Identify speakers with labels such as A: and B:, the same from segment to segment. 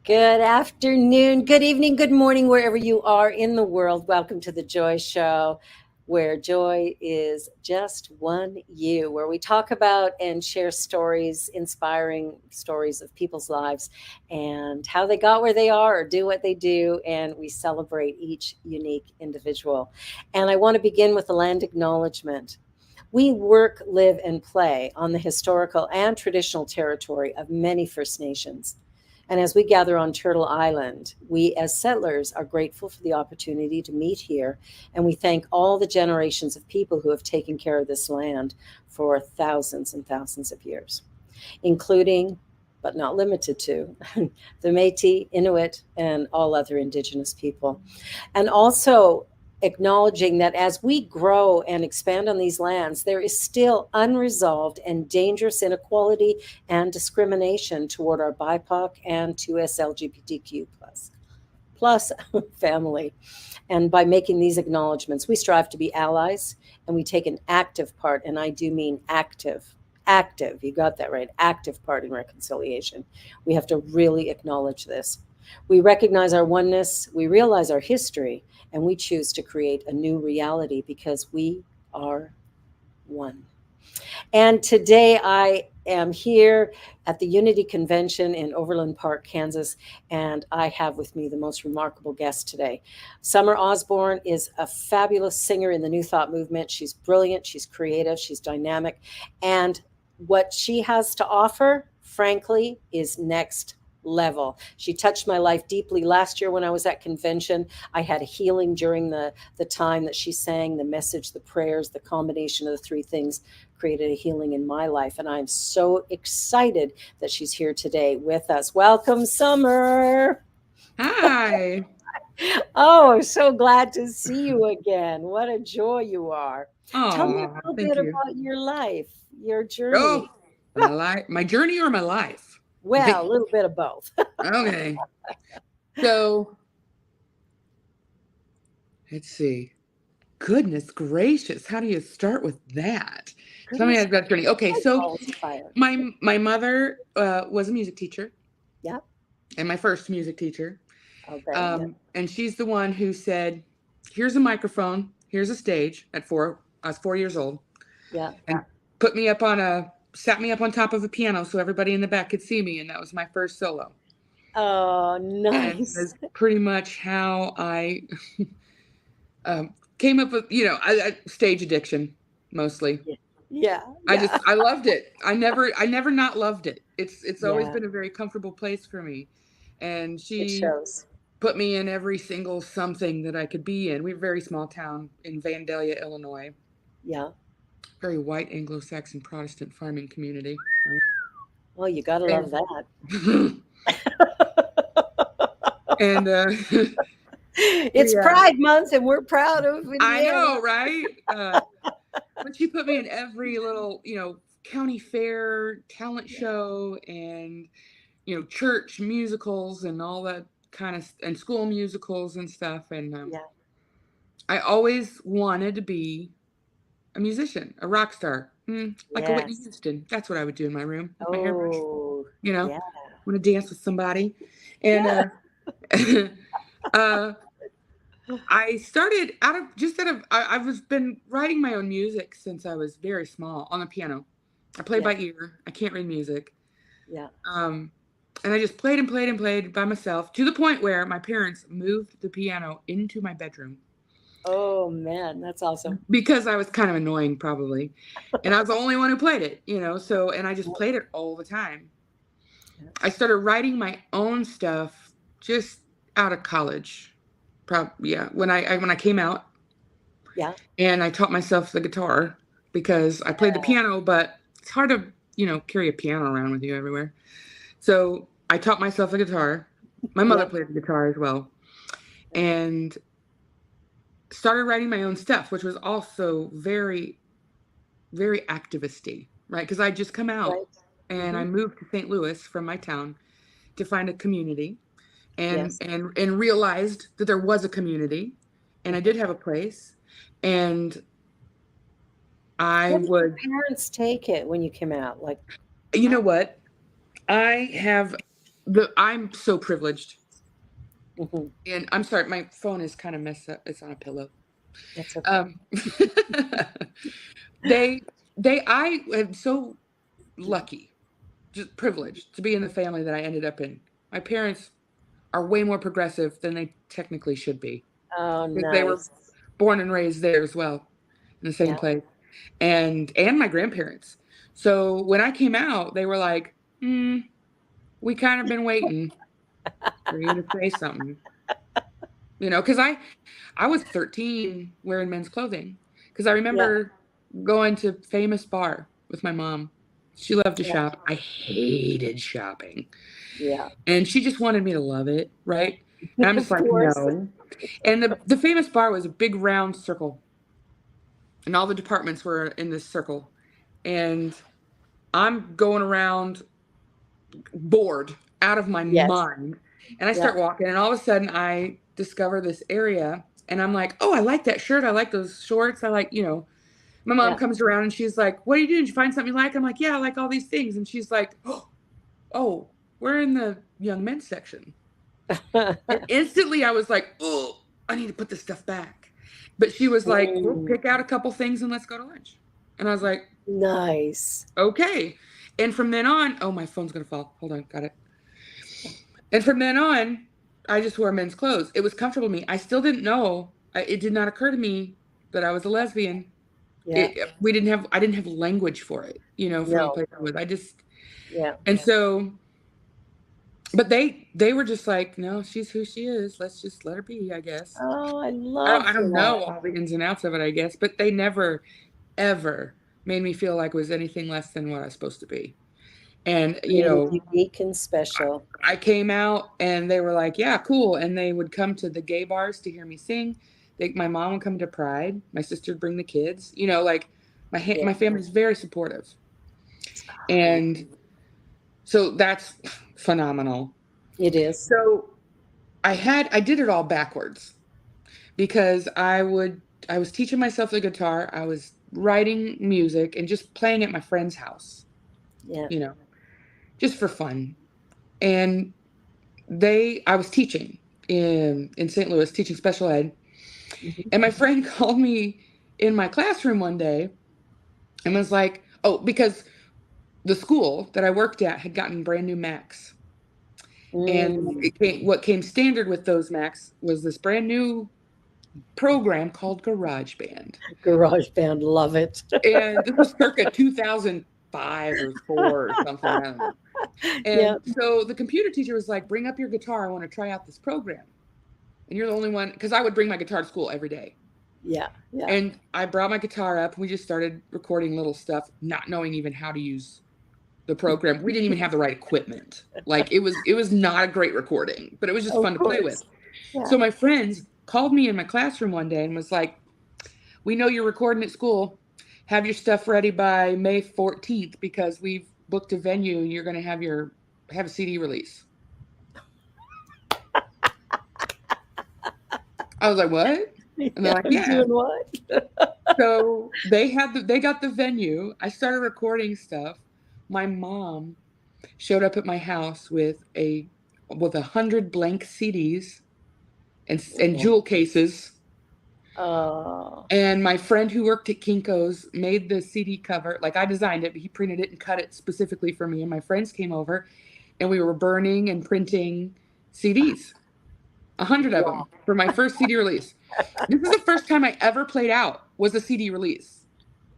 A: Good afternoon, good evening, good morning, wherever you are in the world. Welcome to the Joy Show, where joy is just one you, where we talk about and share stories, inspiring stories of people's lives and how they got where they are or do what they do. And we celebrate each unique individual. And I want to begin with a land acknowledgement. We work, live, and play on the historical and traditional territory of many First Nations. And as we gather on Turtle Island, we as settlers are grateful for the opportunity to meet here. And we thank all the generations of people who have taken care of this land for thousands and thousands of years, including, but not limited to, the Métis, Inuit, and all other Indigenous people. And also acknowledging that as we grow and expand on these lands, there is still unresolved and dangerous inequality and discrimination toward our BIPOC and 2S LGBTQ plus family. And by making these acknowledgments, we strive to be allies and we take an active part, and I do mean active, you got that right, active part in reconciliation. We have to really acknowledge this. We recognize our oneness, we realize our history, and we choose to create a new reality because we are one. And today I am here at the Unity Convention in Overland Park, Kansas, and I have with me the most remarkable guest today. Summer Osborne is a fabulous singer in the New Thought movement. She's brilliant, she's creative, she's dynamic, and what she has to offer, frankly, is next level. She touched my life deeply last year when I was at convention. I had a healing during the time that she sang, the message, the prayers, the combination of the three things created a healing in my life. And I'm so excited that she's here today with us. Welcome, Summer.
B: Hi.
A: Oh, so glad to see you again. What a joy you are. Tell me
B: Oh,
A: a little
B: thank
A: bit
B: you.
A: about your life, your journey.
B: Oh, my journey or my life?
A: Well, a little bit of both.
B: Okay. So let's see. Goodness gracious, how do you start with that? Tell me
A: Goodness,
B: about journey. Okay, so
A: always fire.
B: my mother was a music teacher,
A: Yeah.
B: and my first music teacher.
A: Okay. Yeah.
B: And she's the one who said, "Here's a microphone. Here's a stage." At four, I was 4 years old,
A: Yeah.
B: and sat me up on top of a piano so everybody in the back could see me, and that was my first solo.
A: Oh,
B: And
A: nice.
B: that's pretty much how I came up with, stage addiction mostly.
A: Yeah. Yeah.
B: I
A: Yeah.
B: just I loved it. I never not loved it. It's always
A: Yeah.
B: been a very comfortable place for me. And
A: It
B: she
A: shows.
B: put me in every single something that I could be in. We're a very small town in Vandalia, Illinois.
A: Yeah.
B: Very white Anglo-Saxon Protestant farming community.
A: Well, you gotta love
B: And
A: that.
B: and
A: It's
B: we
A: Pride Month, and we're proud of
B: I
A: Indiana.
B: know, right? But she put me in every little, county fair, talent show, and church musicals and all that kind of, and school musicals and stuff. And
A: Yeah.
B: I always wanted to be a musician, a rock star, like a Whitney
A: Yes.
B: Houston. That's what I would do in my room with my hairbrush.
A: Oh,
B: You know,
A: yeah.
B: want to dance with somebody, and
A: Yeah.
B: uh, I started I was been writing my own music since I was very small on the piano. I play
A: Yeah.
B: by ear. I can't read music.
A: Yeah.
B: Um, and I just played and played and played by myself to the point where my parents moved the piano into my bedroom
A: Oh man, that's awesome.
B: because I was kind of annoying probably. And I was the only one who played it, so and I just played it all the time.
A: Yeah.
B: I started writing my own stuff just out of college. Yeah, when I came out,
A: Yeah.
B: and I taught myself the guitar because I played the piano, but it's hard to, carry a piano around with you everywhere. So I taught myself the guitar. My mother
A: Yep.
B: played the guitar as well, and started writing my own stuff, which was also very, very activisty, right? Because I just come out
A: Right.
B: and I
A: Hmm.
B: moved to St. Louis from my town to find a community, and
A: Yes.
B: and realized that there was a community, and I
A: Hmm.
B: did have a place, and I
A: How did your
B: would,
A: parents take it when you came out? Like,
B: you know what? I have. I'm so privileged.
A: Mhm.
B: And I'm sorry, my phone is kind of messed up. It's on a pillow.
A: That's okay.
B: Um, they, I am so lucky, just privileged to be in the family that I ended up in. My parents are way more progressive than they technically should be
A: Oh,
B: because they were
A: nice.
B: born and raised there as well in the same
A: Yeah.
B: place, and my grandparents. So when I came out, they were like, "We kind of been waiting for you to say something," because I was 13 wearing men's clothing because I
A: Yeah.
B: remember going to Famous Bar with my mom. She loved to
A: Yeah.
B: shop. I hated shopping.
A: Yeah.
B: And she just wanted me to love it, right? And I'm just
A: Of
B: like,
A: course.
B: no. And the Famous Bar was a big round circle, and all the departments were in this circle. And I'm going around bored out of my
A: Yes.
B: mind. And I
A: Yeah.
B: start walking, and all of a sudden I discover this area, and I'm like, oh, I like that shirt. I like those shorts. I like, my mom
A: Yeah.
B: comes around and she's like, what are you doing? Did you find something you like? I'm like, yeah, I like all these things. And she's like, oh, we're in the young men's section. And instantly I was like, oh, I need to put this stuff back. But she was like, we'll
A: Mm,
B: pick out a couple things and let's go to lunch. And I was like,
A: nice.
B: okay. And from then on, oh, my phone's going to fall. Hold on. Got it. And from then on, I just wore men's clothes. It was comfortable to me. I still didn't know. It did not occur to me that I was a lesbian.
A: Yeah.
B: I didn't have language for it, from the
A: No.
B: place I was.
A: Yeah.
B: And so, but they were just like, no, she's who she is. Let's just let her be, I guess.
A: Oh, I
B: I
A: love
B: don't
A: that.
B: know all the ins and outs of it, I guess, but they never, ever made me feel like it was anything less than what I was supposed to be. And,
A: Being unique and
B: I,
A: special.
B: I came out and they were like, yeah, cool. And they would come to the gay bars to hear me sing. My mom would come to Pride. My sister would bring the kids, like
A: Yeah.
B: my family's very supportive. And so that's phenomenal.
A: It is.
B: So I did it all backwards because I was teaching myself the guitar. I was writing music and just playing at my friend's house,
A: Yeah.
B: you know, just for fun. And I was teaching in St. Louis, teaching special ed.
A: Mhm.
B: And my friend called me in my classroom one day and was like, oh, because the school that I worked at had gotten brand new Macs. And
A: Mm.
B: what came standard with those Macs was this brand new program called GarageBand.
A: Garage band, love it.
B: And this was circa 2005 or 4 or something. I don't know.
A: Yeah.
B: And so the computer teacher was like, bring up your guitar. I want to try out this program. And you're the only one, because I would bring my guitar to school every day.
A: Yeah. Yeah.
B: And I brought my guitar up. And we just started recording little stuff, not knowing even how to use the program. We didn't even have the right equipment. Like it was not a great recording, but it was just
A: Of
B: fun to play with.
A: course. Yeah.
B: So my friends called me in my classroom one day and was like, we know you're recording at school. Have your stuff ready by May 14th because we've booked a venue and you're going to have a CD release. I was like, what? And they're like,
A: I'm
B: yeah.
A: doing what?
B: So they got the venue. I started recording stuff. My mom showed up at my house with 100 blank CDs and
A: Yeah.
B: jewel cases.
A: Oh.
B: And my friend who worked at Kinko's made the CD cover. Like I designed it, but he printed it and cut it specifically for me. And my friends came over and we were burning and printing CDs, 100 of them for my first CD release. This is the first time I ever played out was a CD release.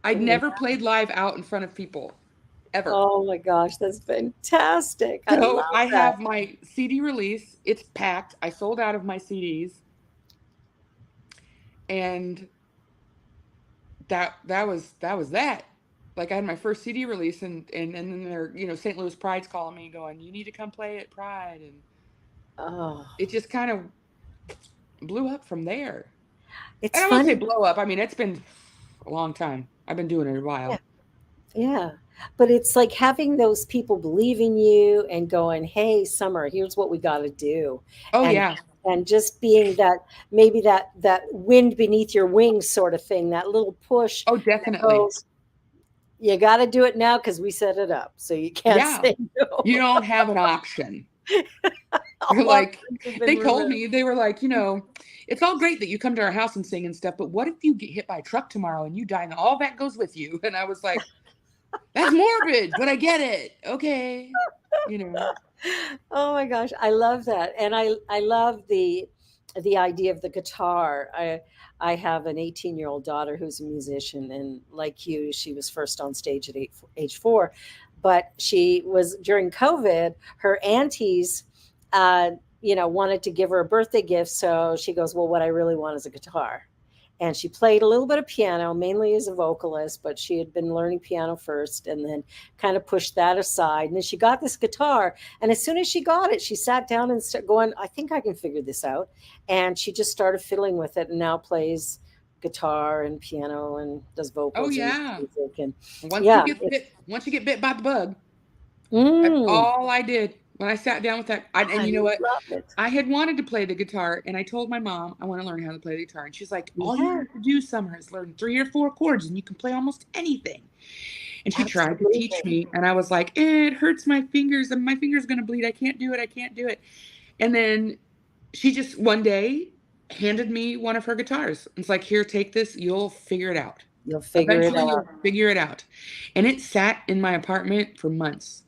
B: I'd never played live out in front of people ever.
A: Oh my gosh, that's fantastic. I
B: So
A: love
B: I
A: that.
B: have my CD release. It's packed. I sold out of my CDs. And that was that. Like I had my first CD release and then they're, St. Louis Pride's calling me going, you need to come play at Pride. And
A: Oh,
B: it just kind of blew up from there.
A: it's
B: And I won't say
A: funny.
B: blow up. I mean, it's been a long time. I've been doing it a while.
A: Yeah. But it's like having those people believe in you and going, "Hey, Summer, here's what we got to do."
B: Oh
A: And
B: yeah.
A: just being that maybe that wind beneath your wings sort of thing, that little push
B: Oh,
A: that
B: definitely.
A: goes, you got to do it now because we set it up. So you can't
B: Yeah.
A: say no.
B: You don't have an option. They're
A: All our
B: like,
A: friends have been
B: they told
A: removed.
B: me, they were like, it's all great that you come to our house and sing and stuff, but what if you get hit by a truck tomorrow and you die and all that goes with you? And I was like, that's morbid, but I get it. Okay. You know.
A: Oh my gosh, I love that, and I love the idea of the guitar. I have an 18-year-old daughter who's a musician, and like you, she was first on stage at age 4, but she was during COVID. Her aunties, wanted to give her a birthday gift, so she goes, "Well, what I really want is a guitar." And she played a little bit of piano, mainly as a vocalist, but she had been learning piano first and then kind of pushed that aside. And then she got this guitar. And as soon as she got it, she sat down and started going, I think I can figure this out. And she just started fiddling with it and now plays guitar and piano and does
B: Oh
A: vocals and
B: yeah.
A: music. And
B: Once you
A: yeah,
B: get
A: it's,
B: bit, once you get bit by the bug, that's
A: mm,
B: all I did when I sat down with that. And
A: I
B: you know what?
A: love it.
B: I had wanted to play the guitar, and I told my mom I want to learn how to play the guitar, and she's like, "All you
A: Yeah,
B: have to do, Summer, is learn 3 or 4 chords, and you can play almost anything." And she tried to teach
A: absolutely.
B: me, and I was like, "It hurts my fingers, and my fingers gonna bleed. I can't do it. I can't do it." And then she just one day handed me one of her guitars. It's like, "Here, take this. You'll figure it out.
A: You'll figure it
B: Eventually,
A: out.
B: you'll figure it out." And it sat in my apartment for months.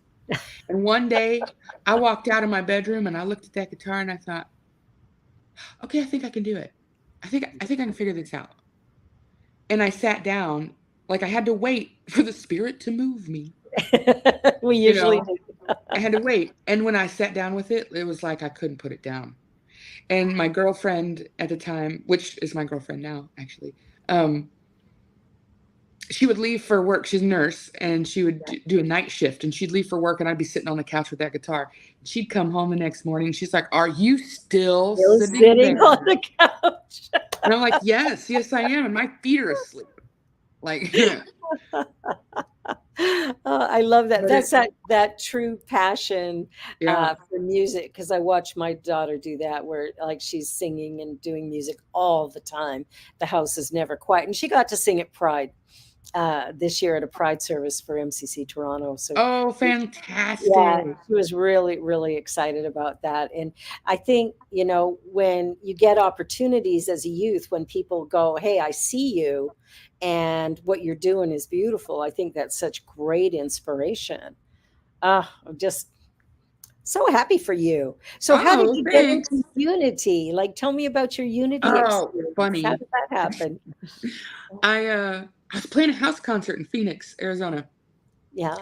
B: And one day, I walked out of my bedroom and I looked at that guitar and I thought, "Okay, I think I can do it. I think I can figure this out." And I sat down, like I had to wait for the spirit to move me.
A: We
B: You
A: usually
B: know,
A: do.
B: I had to wait. And when I sat down with it, it was like I couldn't put it down. And my girlfriend at the time, which is my girlfriend now, actually, um, she would leave for work. She's a nurse, and she would do a night shift. And she'd leave for work, and I'd be sitting on the couch with that guitar. She'd come home the next morning. She's like, "Are you still
A: Still
B: sitting
A: sitting on
B: there?"
A: the couch.
B: And I'm like, "Yes, yes, I am." And my feet are asleep. Like,
A: I love that.
B: but
A: That's that true passion
B: yeah.
A: for music because I watch my daughter do that, where like she's singing and doing music all the time. The house is never quiet, and she got to sing at Pride this year at a Pride service for MCC Toronto. So
B: Oh,
A: yeah,
B: fantastic.
A: she was really, really excited about that. And I think, when you get opportunities as a youth, when people go, "Hey, I see you and what you're doing is beautiful," I think that's such great inspiration. I'm just so happy for you. So, how did
B: Oh,
A: you get into
B: thanks.
A: Unity? Like, tell me about your Unity
B: Oh,
A: experience. How
B: funny.
A: did that happen?
B: I was playing a house concert in Phoenix, Arizona,
A: Yeah.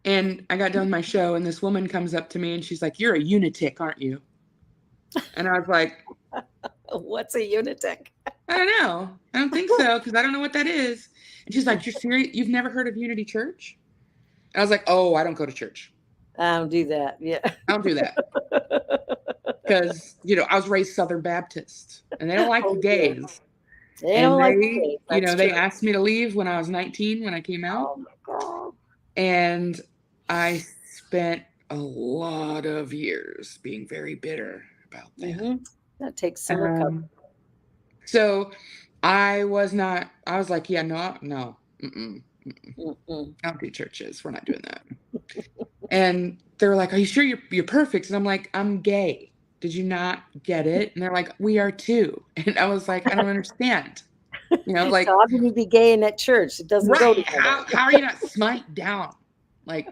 B: and I got done with my show, and this woman comes up to me and she's like, "You're a unitic, aren't you?" And I was like,
A: What's a Unitic?
B: "I don't know. I don't think so, because I don't know what that is." And she's like, "You're serious? You've never heard of Unity Church?" And I was like, "Oh, I don't go to church.
A: I don't do that. Yeah.
B: I don't do that." Because, I was raised Southern Baptist, and they don't like the
A: Oh, yeah.
B: gays.
A: They don't
B: And
A: like the
B: they,
A: gays, that's
B: they
A: true.
B: asked me to leave when I was 19 when I came out.
A: Oh my god.
B: And I spent a lot of years being very bitter about that.
A: Mhm. That takes some recovery.
B: Um, so I was not, I was like, yeah, no, no,
A: Mm-mm.
B: I don't do churches. We're not doing that. And they were like, "Are you sure you're perfect?" And I'm like, "I'm gay. Did you not get it?" And they're like, "We are too." And I was like, "I don't understand."
A: So
B: Like,
A: how can you be gay in that church? It doesn't go
B: right.
A: together.
B: How are you not smite down? Like,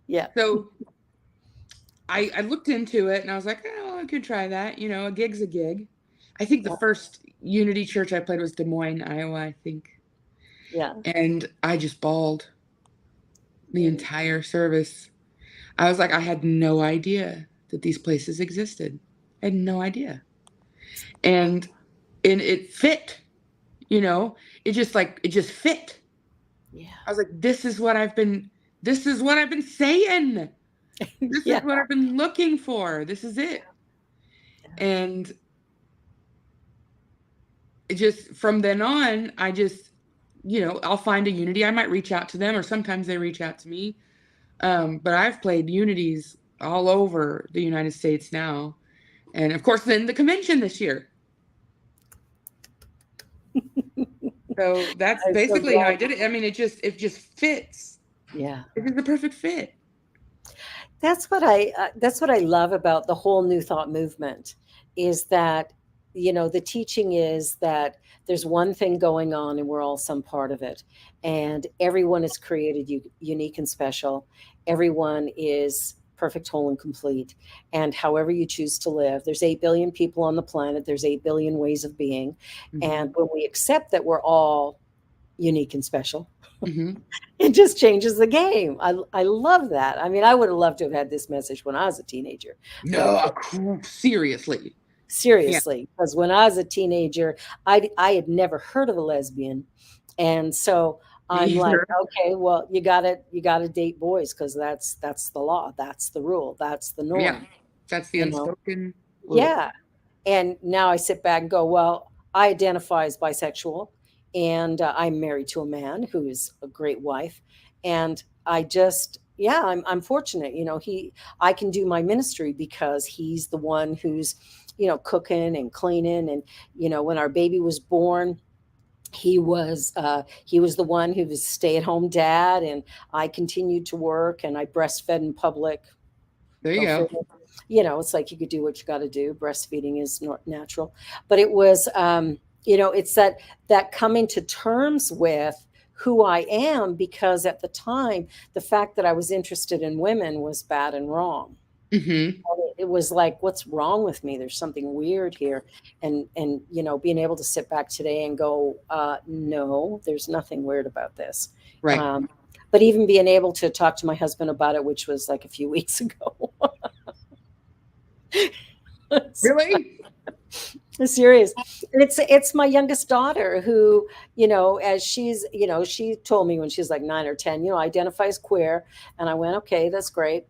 A: Yeah.
B: so I looked into it and I was like, "Oh, I could try that." A gig's a gig. I think the
A: Yeah.
B: first Unity church I played was Des Moines, Iowa, I think.
A: Yeah.
B: And I just bawled the entire service. I was like, I had no idea that these places existed. I had no idea. And it fit, it just fit.
A: Yeah.
B: I was like, this is what I've been saying. This is
A: Yeah.
B: what I've been looking for. This is it. And it just from then on, I just, I'll find a Unity. I might reach out to them, or sometimes they reach out to me. But I've played Unities all over the United States now. And of course, then the convention this year. So that's
A: I'm so
B: basically how I
A: glad.
B: did it. I mean, it just fits.
A: Yeah.
B: It is the perfect fit.
A: that's what I love about the whole New Thought movement is that the teaching is that there's one thing going on and we're all some part of it, and everyone is created unique and special. Everyone is perfect, whole, and complete. And however you choose to live, there's 8 billion people on the planet. There's 8 billion ways of being,
B: Mm-hmm.
A: and when we accept that we're all unique and special,
B: Mm-hmm.
A: it just changes the game. I love that. I mean, I would have loved to have had this message when I was a teenager, but
B: No, seriously. Yeah.
A: seriously, because when I was a teenager, I had never heard of a lesbian, and so
B: Me
A: I'm like,
B: either.
A: okay, well, you gotta date boys because that's the law, that's the rule, that's the
B: Yeah.
A: norm,
B: That's the
A: you know.
B: unspoken rule.
A: Yeah. And now I sit back and go, well, I identify as bisexual, and I'm married to a man who is a great wife, and I just, yeah, I'm fortunate. I can do my ministry because he's the one who's, cooking and cleaning, and when our baby was born, he was the one who was stay at home dad, and I continued to work and I breastfed in public.
B: There you
A: Go
B: go.
A: figure. It's like you could do what you got to do. Breastfeeding is not natural, but it was, it's that coming to terms with who I am, because at the time, the fact that I was interested in women was bad and wrong.
B: Mm-hmm.
A: It was like, what's wrong with me? There's something weird here, and being able to sit back today and go, no, there's nothing weird about this.
B: Right.
A: Um, but even being able to talk to my husband about it, which was like a few weeks ago. It's
B: Really?
A: serious. And it's my youngest daughter who, as she told me when she was like 9 or 10, identifies queer. And I went, okay, that's great.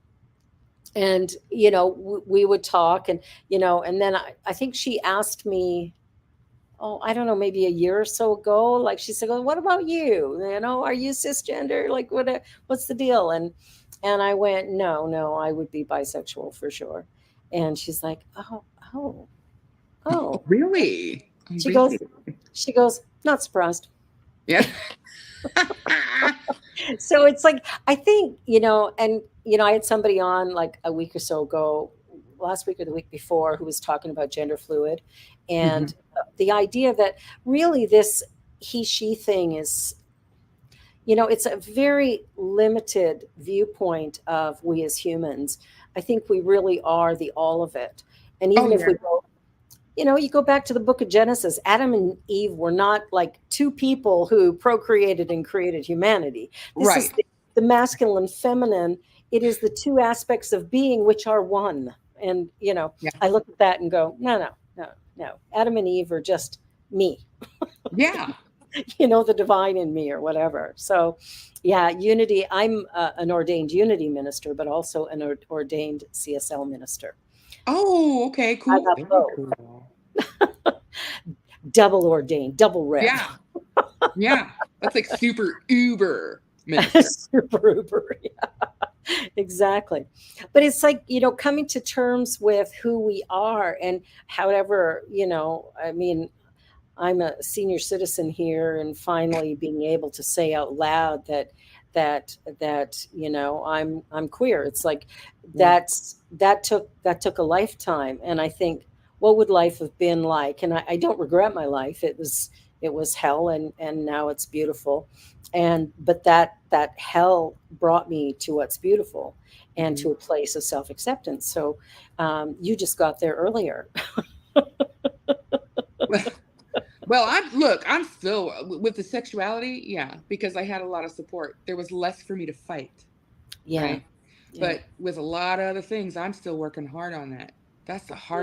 A: And, we would talk, and then I think she asked me, oh, I don't know, maybe a year or so ago, like she said, well, what about you? Are you cisgender? Like, what's the deal? And I went, no, no, I would be bisexual for sure. And she's like, oh, oh, oh.
B: Really?
A: She
B: Really?
A: goes, she goes, not surprised.
B: Yeah.
A: So it's like, I think, and I had somebody on like a week or so ago, last week or the week before, who was talking about gender fluid,
B: Hmm.
A: and the idea that really this he she thing is, it's a very limited viewpoint of we as humans. I think we really are the all of it. And
B: Oh
A: even if
B: yeah.
A: we go, you go back to the book of Genesis, Adam and Eve were not like two people who procreated and created humanity. This is
B: Right.
A: the masculine and feminine. It is the two aspects of being which are one. And,
B: Yeah.
A: I look at that and go, no, no, no, no. Adam and Eve are just me,
B: Yeah.
A: the divine in me or whatever. So, yeah, unity. I'm an ordained unity minister, but also an ordained CSL minister.
B: Oh, okay,
A: I
B: cool.
A: got
B: Very
A: both.
B: cool.
A: Double ordained, double rev.
B: Yeah. Yeah. That's like super uber minister.
A: Super Uber. Yeah, exactly. But it's like, coming to terms with who we are, and however, I mean, I'm a senior citizen here, and finally being able to say out loud that I'm queer. It's like
B: Yeah.
A: that took a lifetime, and I think, what would life have been like? And I don't regret my life. It was hell, and now it's beautiful, and but that hell brought me to what's beautiful, and
B: Mhm.
A: to a place of self acceptance. So you just got there earlier.
B: Well, I'm still with the sexuality, yeah, because I had a lot of support. There was less for me to fight,
A: Yeah,
B: right?
A: yeah,
B: But with a lot of other things, I'm still working hard on that.
A: yeah,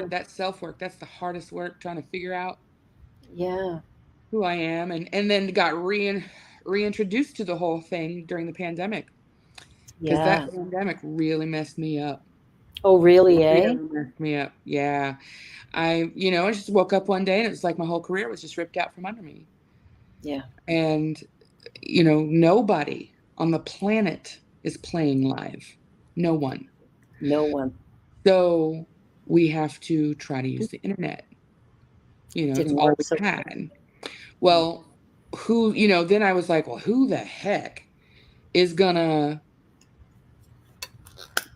B: That self-work, that's the hardest work, trying to figure out
A: yeah,
B: who I am, and then got reintroduced to the whole thing during the pandemic, because that
A: yeah.
B: pandemic really messed me up.
A: Oh, really,
B: Really
A: eh?
B: messed me up. Yeah. I just woke up one day and it was like my whole career was just ripped out from under me.
A: Yeah,
B: And, nobody on the planet is playing live. No one.
A: no one.
B: So we have to try to use the internet. It's
A: Didn't
B: all
A: work
B: we
A: so well.
B: had.
A: Yeah,
B: Well, then I was like, well, who the heck is gonna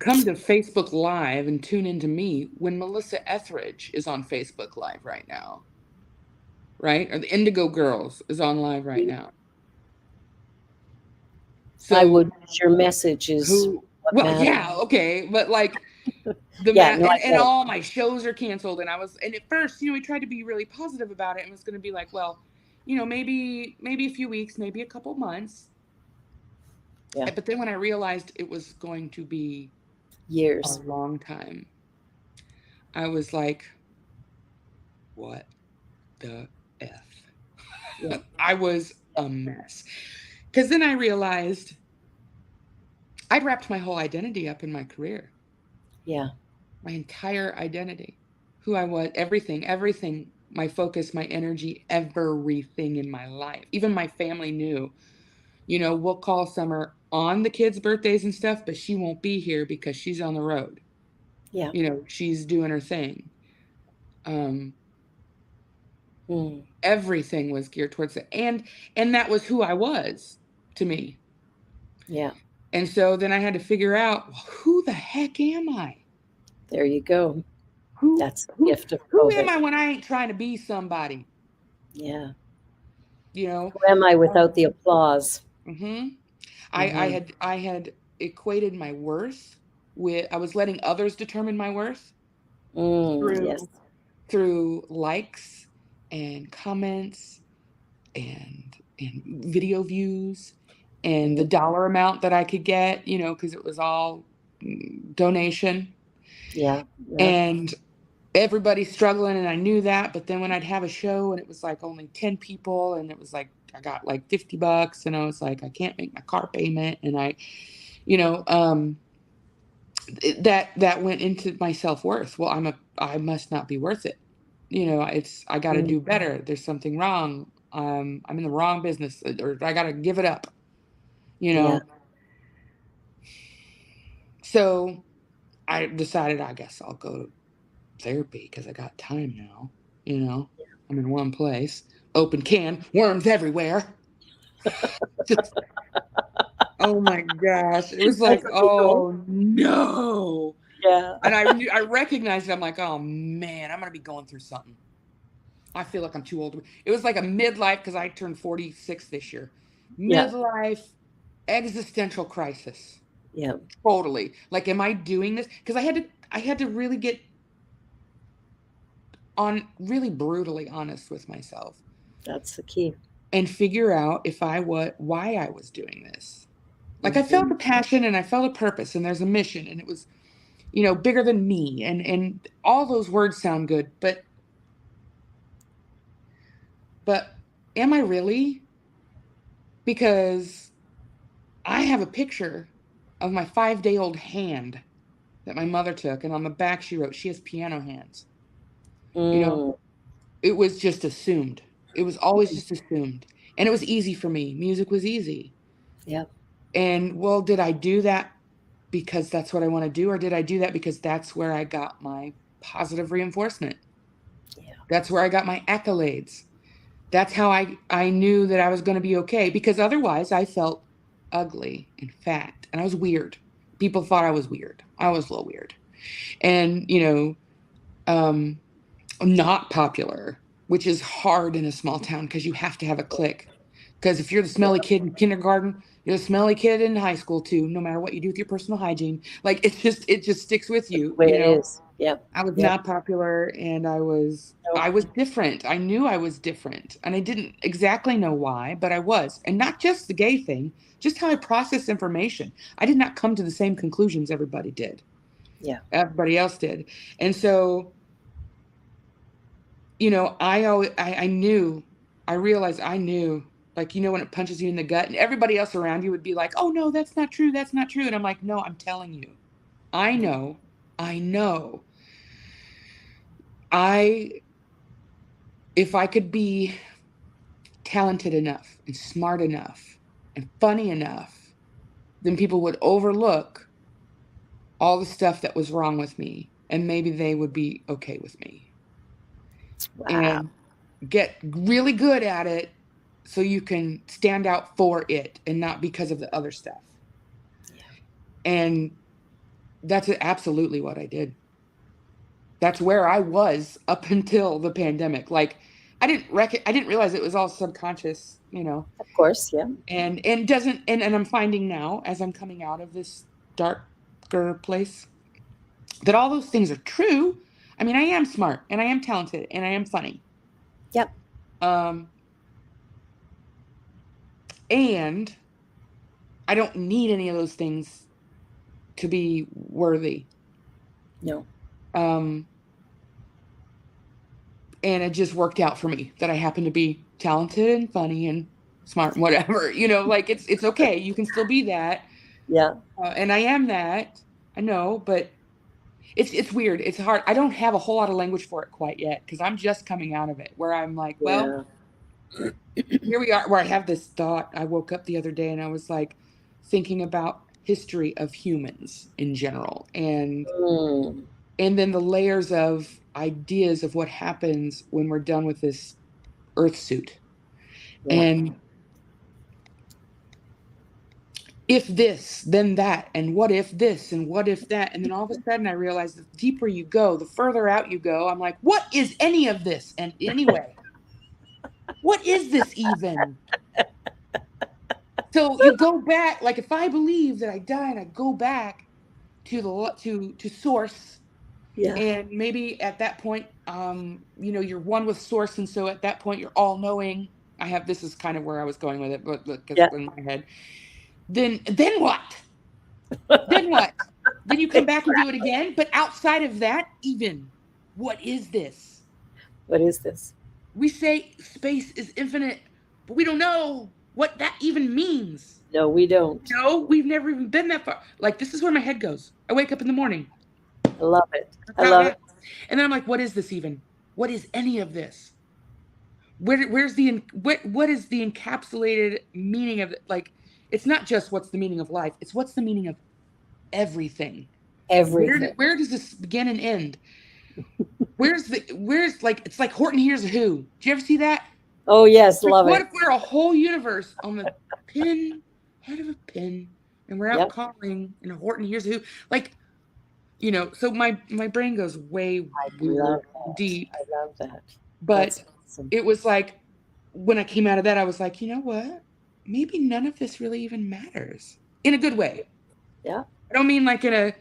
B: come to Facebook Live and tune into me when Melissa Etheridge is on Facebook Live right now, right? Or the Indigo Girls is on live right now.
A: I
B: So
A: would. Your message is
B: who?
A: what
B: Well,
A: matters.
B: yeah, okay, but like
A: Yeah, no, I
B: and
A: get it.
B: all my shows are canceled, and at first, we tried to be really positive about it, and was going to be like, well, maybe a few weeks, maybe a couple months.
A: Yeah.
B: But then when I realized it was going to be a
A: Years.
B: long time, I was like, what the F?
A: Yeah.
B: I was a mess. Because then I realized I'd wrapped my whole identity up in my career,
A: Yeah.
B: my entire identity, who I was, everything, my focus, my energy, everything in my life. Even my family knew, we'll call Summer on the kids' birthdays and stuff, but she won't be here because she's on the road.
A: Yeah.
B: She's doing her thing.
A: Mm.
B: Everything was geared towards it. And that was who I was to me.
A: Yeah.
B: And so then I had to figure out, well, who the heck am I?
A: There you go.
B: Who
A: That's the
B: who
A: gift of
B: who am
A: COVID.
B: I when I ain't trying to be somebody?
A: Yeah.
B: You know?
A: Who am I without the applause?
B: Mm-hmm.
A: Mm-hmm.
B: I had equated my worth with, I was letting others determine my worth
A: Yes.
B: through likes and comments and video views and the
A: Mm.
B: dollar amount that I could get, because it was all donation.
A: Yeah. Yeah.
B: And everybody's struggling, and I knew that. But then when I'd have a show and it was like only 10 people, and it was like I got like $50, and I was like, I can't make my car payment, and you know, um, that went into my self-worth. Well, I must not be worth it. I got to
A: Mm.
B: do better. There's something wrong. I'm in the wrong business, or I got to give it up. You
A: Yeah.
B: know. So I decided, I guess I'll go to therapy because I got time now. I'm in one place, open can, worms everywhere. Just, oh my gosh, it was
A: That's
B: like,
A: a big goal.
B: oh no.
A: Yeah.
B: And I recognized it. I'm like, oh man, I'm gonna be going through something. I feel like I'm too old. It was like a midlife, because I turned 46 this year.
A: Yeah.
B: Midlife existential crisis.
A: Yeah.
B: Totally. Like, am I doing this? Because I had to really get really brutally honest with myself
A: That's the key.
B: and figure out why I was doing this. Like, I
A: Mm-hmm.
B: felt a passion and I felt a purpose, and there's a mission, and it was, bigger than me, and all those words sound good, but am I really? Because I have a picture of my 5-day-old hand that my mother took, and on the back she wrote, she has piano hands.
A: Mm.
B: It was just assumed. It was always just assumed. And it was easy for me. Music was easy.
A: Yeah.
B: And well, did I do that because that's what I want to do? Or did I do that because that's where I got my positive reinforcement?
A: Yeah.
B: That's where I got my accolades. That's how I knew that I was going to be okay, because otherwise I felt ugly and fat, and I was weird. People thought I was weird. I was a little weird. And, not popular, which is hard in a small town because you have to have a clique. Because if you're the smelly kid in kindergarten, you're the smelly kid in high school too, no matter what you do with your personal hygiene. Like, it just sticks with
A: That's the
B: you,
A: way it is. Yep.
B: I was
A: Yep.
B: not popular, and I was
A: Nope.
B: different. I knew I was different, and I didn't exactly know why, but I was. And not just the gay thing, just how I process information. I did not come to the same conclusions everybody did.
A: Yeah.
B: Everybody else did. And so, I realized I knew, like, when it punches you in the gut, and everybody else around you would be like, oh no, that's not true. That's not true. And I'm like, no, I'm telling you, I know, I know. If I could be talented enough and smart enough and funny enough, then people would overlook all the stuff that was wrong with me, and maybe they would be okay with me.
A: Wow.
B: And get really good at it so you can stand out for it and not because of the other stuff.
A: Yeah.
B: And That's absolutely what I did. That's where I was up until the pandemic. Like I didn't realize it was all subconscious,
A: Of course, yeah.
B: and doesn't and I'm finding now as I'm coming out of this darker place that all those things are true. I mean, I am smart and I am talented and I am funny.
A: Yep.
B: Um and I don't need any of those things to be worthy.
A: No.
B: Um and it just worked out for me that I happen to be talented and funny and smart and whatever, like it's okay. You can still be that.
A: Yeah.
B: And I am that. I know, but it's weird. It's hard. I don't have a whole lot of language for it quite yet because I'm just coming out of it where I'm like, well,
A: Yeah.
B: here we are, where I have this thought. I woke up the other day and I was like thinking about history of humans in general
A: Mm.
B: and then the layers of ideas of what happens when we're done with this earth suit.
A: Yeah.
B: And if this, then that, and what if this, and what if that, and then all of a sudden I realized the deeper you go, the further out you go, I'm like, what is any of this? And anyway, what is this even? So you go back, like if I believe that I die and I go back to to source,
A: Yeah.
B: and maybe at that point, you're one with source, and so at that point you're all knowing. This is kind of where I was going with it, but because
A: Yeah.
B: in my head, then what? Then what? Then you come back and do it again. But outside of that, even, what is this?
A: What is this?
B: We say space is infinite, but we don't know what that even means.
A: No, we don't.
B: No, we've never even been that far. Like, this is where my head goes. I wake up in the morning.
A: I love it.
B: That's
A: I
B: how it
A: love it.
B: happens. And then I'm like, what is this even? What is any of this? What is the encapsulated meaning of it? Like, it's not just what's the meaning of life. It's what's the meaning of everything.
A: Everything.
B: Where does this begin and end? Where's like, it's like Horton Hears a Who. Did you ever see that?
A: Oh yes,
B: Like,
A: love
B: what
A: it.
B: if we're a whole universe on the head of a pin, and we're out
A: Yep.
B: calling, and Horton Hears a Who? Like, so my brain goes way
A: I
B: weird,
A: love that.
B: deep.
A: I love that.
B: But
A: That's awesome.
B: it was like, when I came out of that, I was like, you know what? Maybe none of this really even matters. In a good way.
A: Yeah.
B: I don't mean like in a,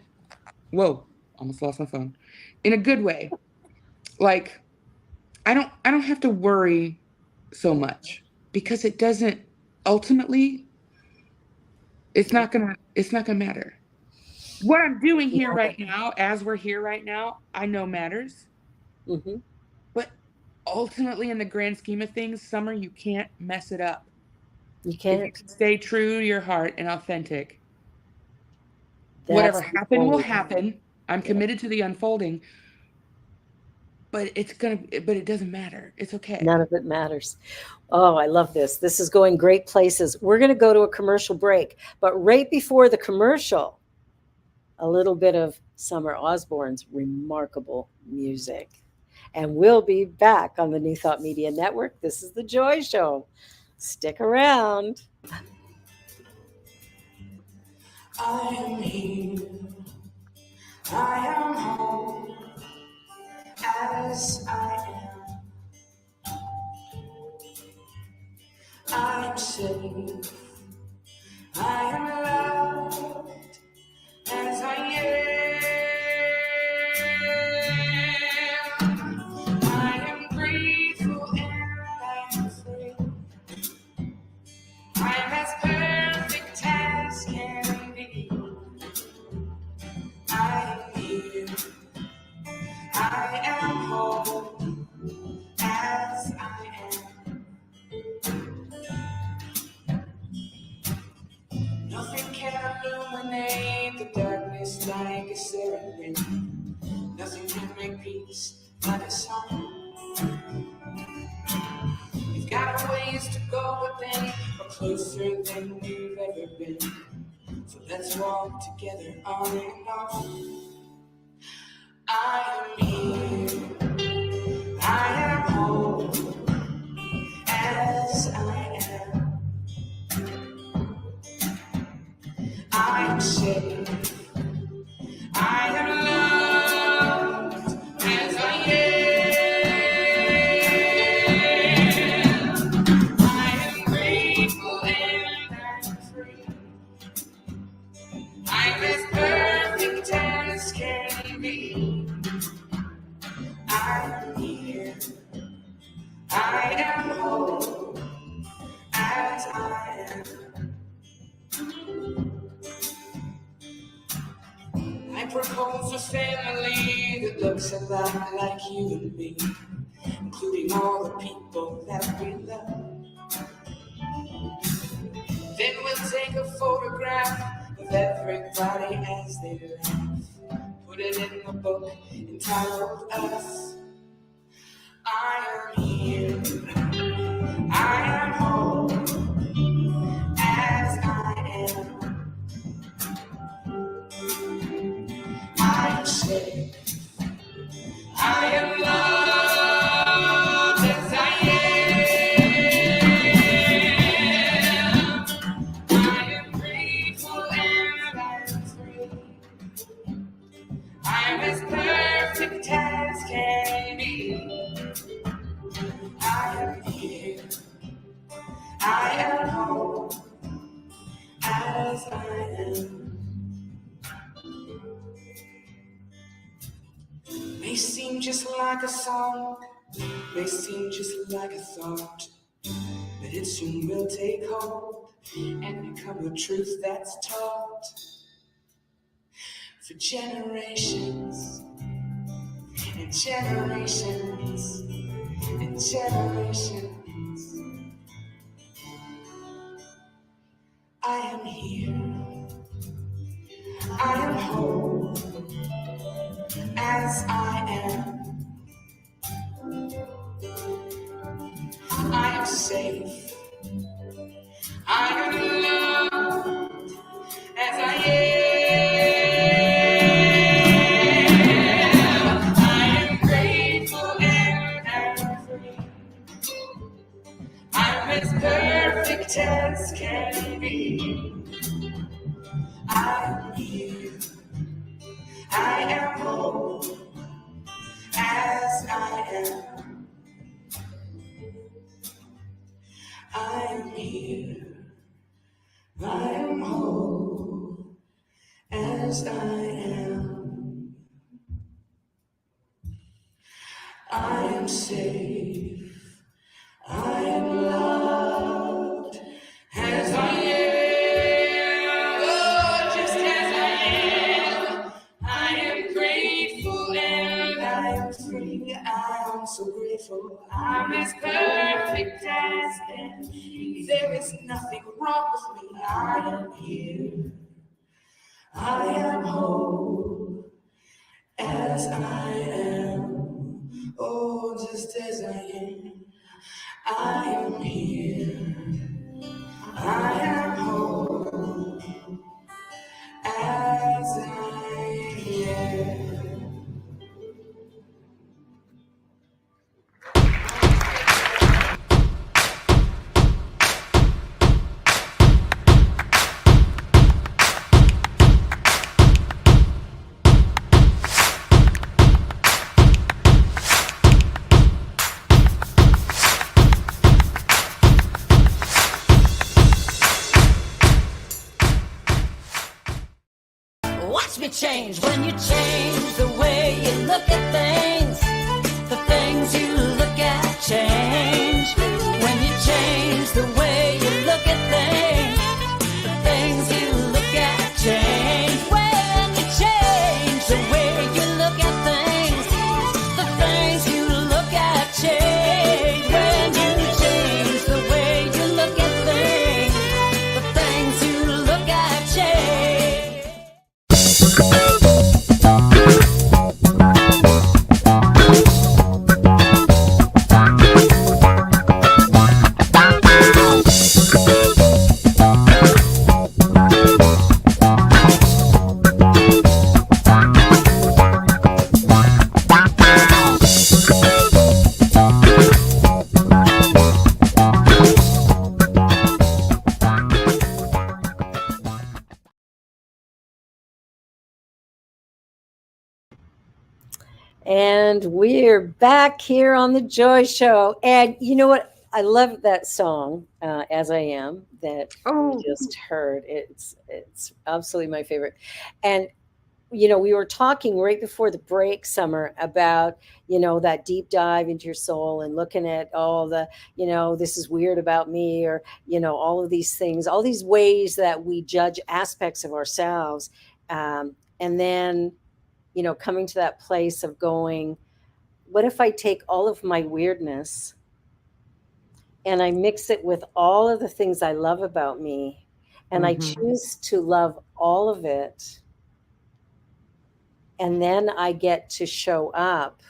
B: whoa, almost lost my phone. In a good way. Like, I don't have to worry so much because it doesn't, ultimately, it's not gonna matter. What I'm doing here right now, as we're here right now, I know matters.
A: Mm-hmm.
B: But ultimately, in the grand scheme of things, Summer, you can't mess it up.
A: You
B: If you
A: can't.
B: can stay true to your heart and authentic,
A: That's
B: whatever
A: the
B: happened will
A: only.
B: happen. I'm committed to the unfolding, but but it doesn't matter. It's okay.
A: None of it matters. Oh, I love this. This is going great places. We're going to go to a commercial break, but right before the commercial, a little bit of Summer Osborne's remarkable music. And we'll be back on the New Thought Media Network. This is The Joy Show. Stick around.
C: I am here, I am home, as I am. I am safe, I am loved, as I am. I am grateful and I am free. I am as perfect as can be. I am here, I am whole, as I am. Nothing can illuminate the darkness like a serenade. Nothing can make peace like a song. We've got a ways to go, but then we're closer than we've ever been. So let's walk together on and on. I am here, I am whole, as I am. I am safe, and propose a family that looks a lot like you and me, including all the people that we love. Then we'll take a photograph of everybody as they laugh, put it in the book entitled Us. I am here, I am home, as I am. I am safe, I am loved as I am. I am grateful and I am free. I am as perfect as can be. I am here, I am home, as I am. May seem just like a song, may seem just like a thought, but it soon will take hold and become a truth that's taught for generations and generations and generations. I am here, I am whole, as I am. I am safe, I am loved as I am. I am grateful and I'm free. I'm as perfect as can be. I am here, I am whole, as I am. I am here, I am whole, as I am. I am safe, I am loved, as I am. Oh, just as I am. I am grateful and I am free. I am so grateful. I'm as perfect as can be. There is nothing wrong with me. I am here. I am whole, as I am. Oh, just as I am. I am here. I am whole, as I am.
A: Watch me change when you change the way you look at things. The things you look at change. When you change the way you look at things, the things you look at change. When you change the way you look at things, the things you look at change. When you change the way you look at things, the things you look at change. And we're back here on the Joy Show. And you know what? I love that song, "As I Am," that we just heard. It's absolutely my favorite. And we were talking right before the break, Summer, about that deep dive into your soul and looking at all the this is weird about me, or all of these things, all these ways that we judge aspects of ourselves. And then, coming to that place of going, what if I take all of my weirdness and I mix it with all of the things I love about me, and I
B: Mm-hmm.
A: choose to love all of it, and then I get to show up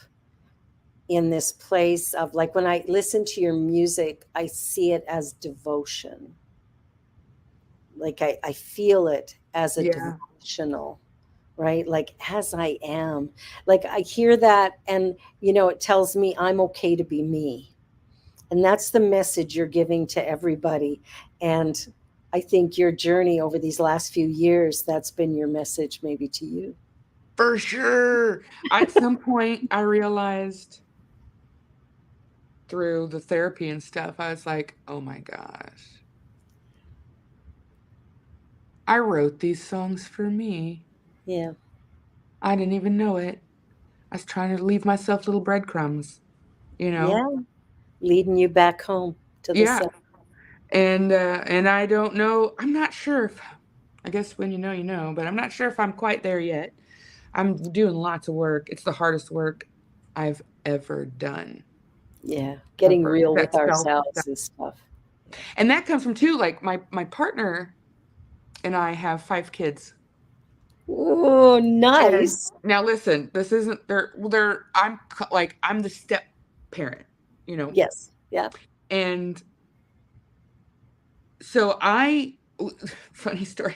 A: in this place of, like, when I listen to your music, I see it as devotion. Like I feel it as a
B: Yeah.
A: devotional, right? Like, as I am. Like, I hear that, and it tells me I'm okay to be me. And that's the message you're giving to everybody. And I think your journey over these last few years, that's been your message maybe to you.
B: For sure. At some point, I realized through the therapy and stuff, I was like, oh my gosh, I wrote these songs for me.
A: Yeah.
B: I didn't even know it. I was trying to leave myself little breadcrumbs, you know?
A: Yeah. Leading you back home to the
B: Yeah.
A: sun.
B: And I don't know. I'm not sure if, I guess when you know, but I'm not sure if I'm quite there yet. I'm doing lots of work. It's the hardest work I've ever done.
A: Yeah. Getting
B: Ever.
A: real with
B: That self.
A: ourselves and stuff.
B: And that comes from too, like my partner and I have 5 kids.
A: Oh,
B: And
A: nice.
B: now listen, this isn't they're I'm the step parent, you know.
A: Yes. Yeah.
B: And so I funny story.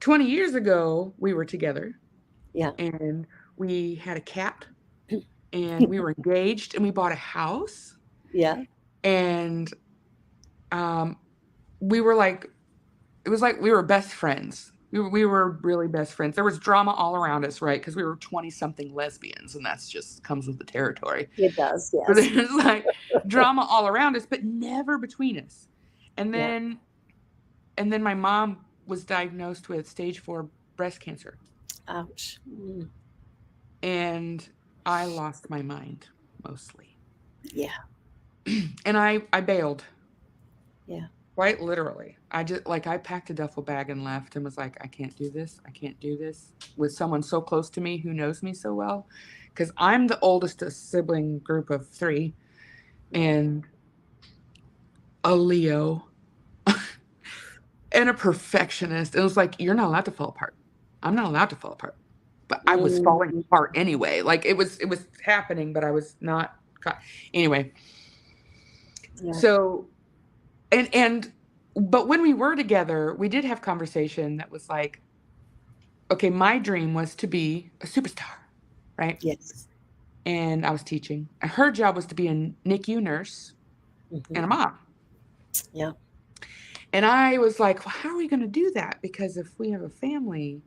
B: 20 years ago, we were together
A: Yeah.
B: and we had a cat and we were engaged and we bought a house
A: Yeah.
B: and um we were like it was like we were best friends. We were really best friends. There was drama all around us, right? Because we were 20 something lesbians, and that's just comes with the territory.
A: It does.
B: So
A: Yes.
B: there's like drama all around us, but never between us. And
A: Yeah.
B: then and then my mom was diagnosed with stage 4 breast cancer.
A: Ouch. Mm.
B: And I lost my mind mostly.
A: Yeah.
B: And I bailed.
A: Yeah.
B: Quite literally. I packed a duffel bag and left and was like, I can't do this. I can't do this with someone so close to me who knows me so well. Because I'm the oldest of sibling group of 3 and a Leo and a perfectionist. And it was like, you're not allowed to fall apart. I'm not allowed to fall apart. But I was falling
A: Mm.
B: apart anyway. Like it was happening, but I was not anyway.
A: Yeah.
B: So but when we were together, we did have conversation that was like, okay, my dream was to be a superstar, right?
A: Yes.
B: And I was teaching. Her job was to be a NICU nurse and a
A: Mm-hmm.
B: mom.
A: Yeah.
B: And I was like, well, how are we going to do that? Because if we have a family,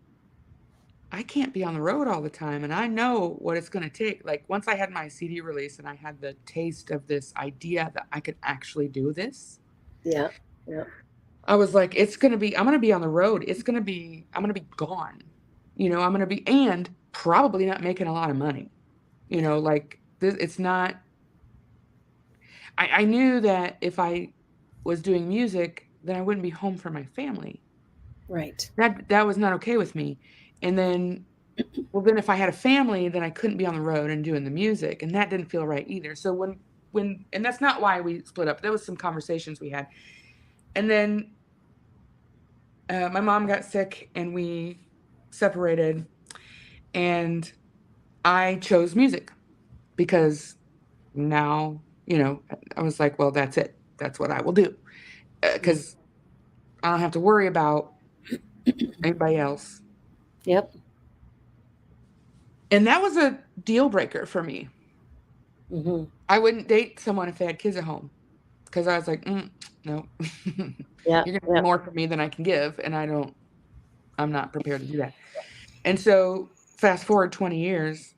B: I can't be on the road all the time. And I know what it's going to take. Like once I had my CD release and I had the taste of this idea that I could actually do this.
A: Yeah. Yeah.
B: I was like, I'm going to be on the road. I'm going to be gone. I'm going to be, and probably not making a lot of money. Like this, it's not, I knew that if I was doing music, then I wouldn't be home for my family.
A: Right.
B: That was not okay with me. And then, then if I had a family, then I couldn't be on the road and doing the music. And that didn't feel right either. So and that's not why we split up. There was some conversations we had. And then my mom got sick and we separated and I chose music because now, I was like, well, that's it. That's what I will do. Because I don't have to worry about anybody else.
A: Yep.
B: And that was a deal breaker for me.
A: Mm-hmm.
B: I wouldn't date someone if they had kids at home because I was like, no,
A: Yeah.
B: you're going to
A: Yeah.
B: do more for me than I can give. And I'm not prepared to do that. And so fast forward 20 years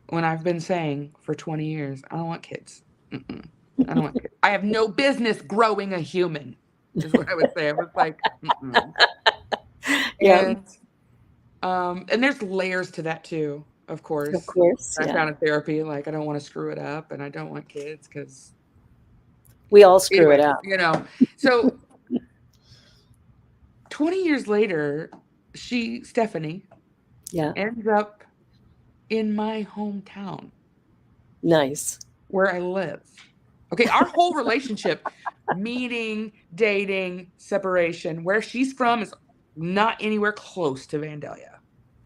B: when I've been saying for 20 years, I don't want kids. Mm-mm. I don't want kids. I have no business growing a human is what I would say. I was like, mm-mm.
A: Yeah.
B: And there's layers to that too, of course.
A: Of course.
B: I
A: Yeah.
B: found in therapy, like I don't want to screw it up and I don't want kids because
A: We all screw it
B: anyway,
A: up.
B: So 20 years later, Stephanie,
A: Yeah.
B: ends up in my hometown
A: Nice.
B: where I live. Okay, our whole relationship, meeting, dating, separation, where she's from is not anywhere close to Vandalia,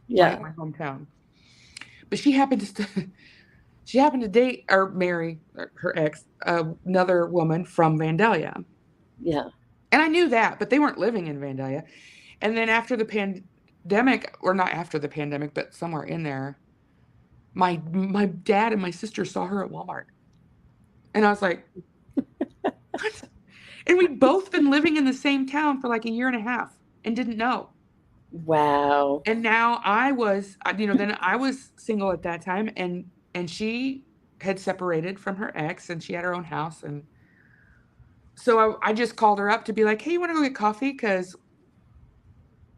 A: Yeah.
B: my hometown. But she happened to date or marry her ex, another woman from Vandalia.
A: Yeah.
B: And I knew that, but they weren't living in Vandalia. And then after the pandemic, or not after the pandemic, but somewhere in there, my dad and my sister saw her at Walmart. And I was like, what? And we'd both been living in the same town for like a year and a half and didn't know.
A: Wow.
B: And now then I was single at that time, and she had separated from her ex, and she had her own house. And so I just called her up to be like, hey, you want to go get coffee? Because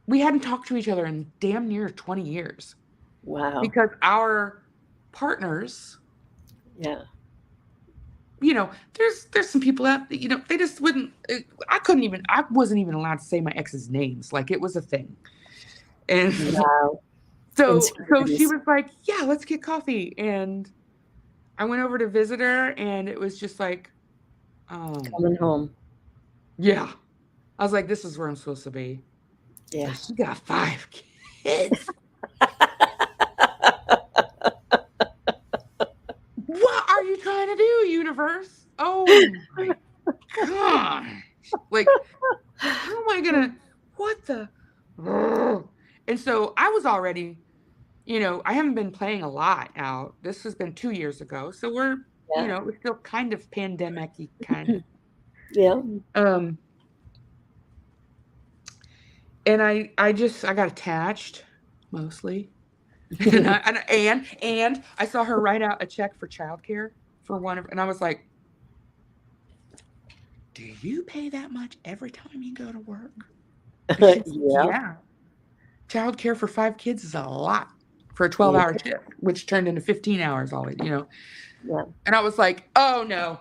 B: we hadn't talked to each other in damn near 20 years.
A: Wow.
B: Because our partners,
A: Yeah.
B: There's some people out, they just wouldn't, I wasn't even allowed to say my ex's names. Like, it was a thing. And
A: Wow.
B: so she
A: Insecurities.
B: was like, yeah, let's get coffee. And I went over to visit her, and it was just like,
A: Coming home.
B: yeah. I was like, this is where I'm supposed to be.
A: Yeah.
B: But she got 5 kids. What are you trying to do, universe? Oh my God. Like, how am I gonna, what the? And so I was already, I haven't been playing a lot out. This has been 2 years ago. So we're still kind of pandemic-y kind of.
A: Yeah.
B: And I got attached mostly. And I saw her write out a check for childcare for one of, and I was like, do you pay that much every time you go to work? Said, yeah. Childcare for 5 kids is a lot for a 12-hour shift, which turned into 15 hours always,
A: Yeah.
B: And I was like, oh, no,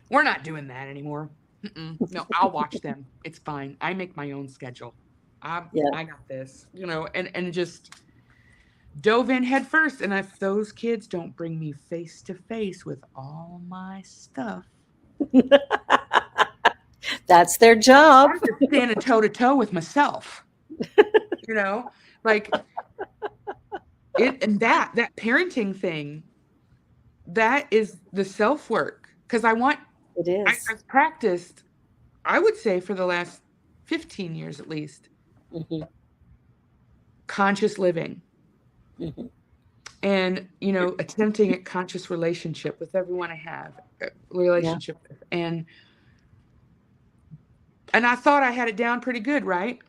B: we're not doing that anymore. No, I'll watch them. It's fine. I make my own schedule. I got this, and just dove in head first. And if those kids don't bring me face to face with all my stuff,
A: That's their job.
B: I'm just standing toe to toe with myself. Like it, and that parenting thing, that is the self work. Because
A: It is.
B: I've practiced, I would say, for the last 15 years at least, conscious living. And, attempting at conscious relationship with everyone I have relationship with. And I thought I had it down pretty good, right?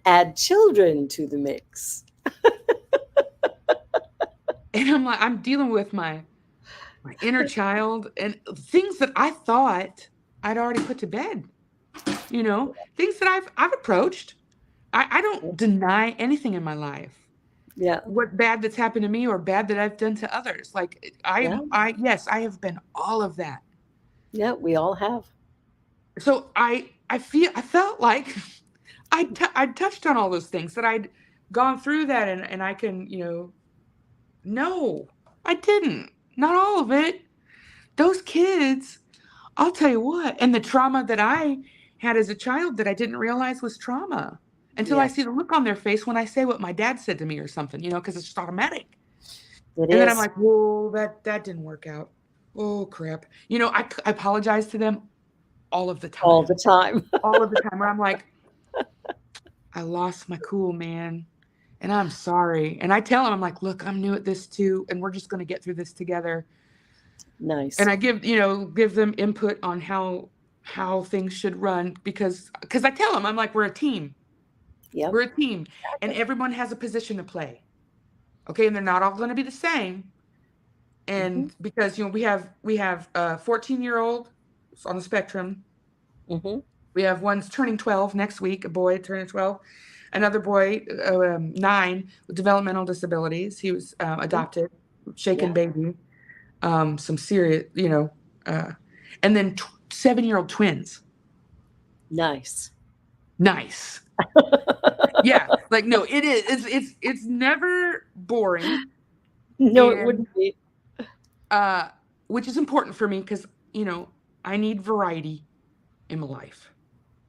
A: Add children to the mix.
B: And I'm dealing with my inner child and things that I thought I'd already put to bed. Things that I've approached. I don't deny anything in my life.
A: Yeah.
B: What bad that's happened to me or bad that I've done to others. Like yes, I have been all of that.
A: Yeah, we all have.
B: So I felt like I'd touched on all those things, that I'd gone through that, and I can, no, I didn't. Not all of it. Those kids, I'll tell you what, and the trauma that I had as a child that I didn't realize was trauma until I see the look on their face when I say what my dad said to me or something, because it's just automatic. Then I'm like, whoa, that didn't work out. Oh, crap. I apologize to them all of the time.
A: All the time.
B: All of the time. Where I'm like, I lost my cool, man. And I'm sorry. And I tell them, I'm like, look, I'm new at this too. And we're just going to get through this together.
A: Nice.
B: And I give them input on how things should run, because I tell them, I'm like, we're a team.
A: Yeah.
B: We're a team. And everyone has a position to play. Okay. And they're not all going to be the same. And because, we have a 14-year-old on the spectrum. We have one's turning 12 next week, a boy turning 12. Another boy, 9, with developmental disabilities. He was adopted, shaken baby, some serious, and then 7-year-old twins.
A: Nice.
B: Yeah, like no, it is. It's never boring,
A: No, it
B: and
A: wouldn't be.
B: which is important for me because I need variety in my life.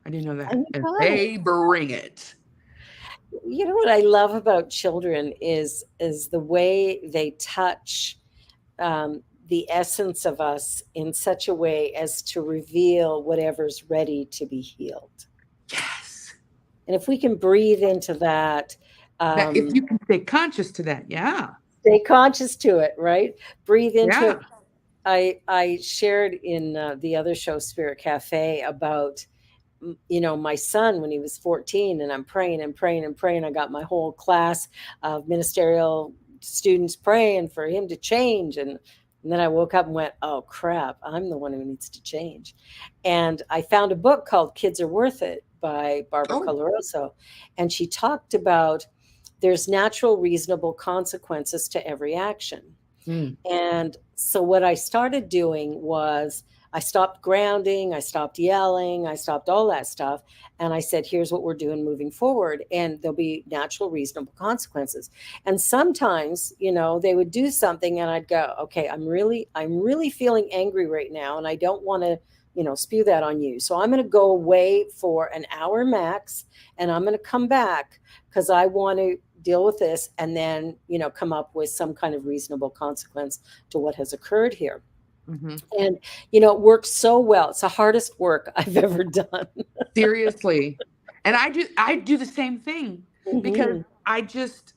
B: I didn't know that,
A: And you
B: and
A: got it.
B: they bring it.
A: You know what I love about children is the way they touch the essence of us in such a way as to reveal whatever's ready to be healed.
B: Yes,
A: And if we can breathe into that,
B: that if you can stay conscious to that, yeah,
A: stay conscious to it, right? Breathe into
B: yeah.
A: it. I shared in the other show, Spirit Cafe, about my son when he was 14, and I'm praying and praying and praying. I got my whole class of ministerial students praying for him to change. And then I woke up and went, oh crap, I'm the one who needs to change. And I found a book called Kids Are Worth It by Barbara
B: Oh,
A: Coloroso. And she talked about there's natural, reasonable consequences to every action.
B: mm,
A: And so what I started doing was I stopped grounding, I stopped yelling, I stopped all that stuff. And I said, here's what we're doing moving forward. And there'll be natural, reasonable consequences. And sometimes, they would do something and I'd go, okay, I'm really feeling angry right now. And I don't want to, spew that on you. So I'm going to go away for an hour max and I'm going to come back because I want to deal with this and then come up with some kind of reasonable consequence to what has occurred here.
B: hmm.
A: And it works so well. It's the hardest work I've ever done.
B: Seriously, and I do the same thing because
A: Mhm.
B: I just,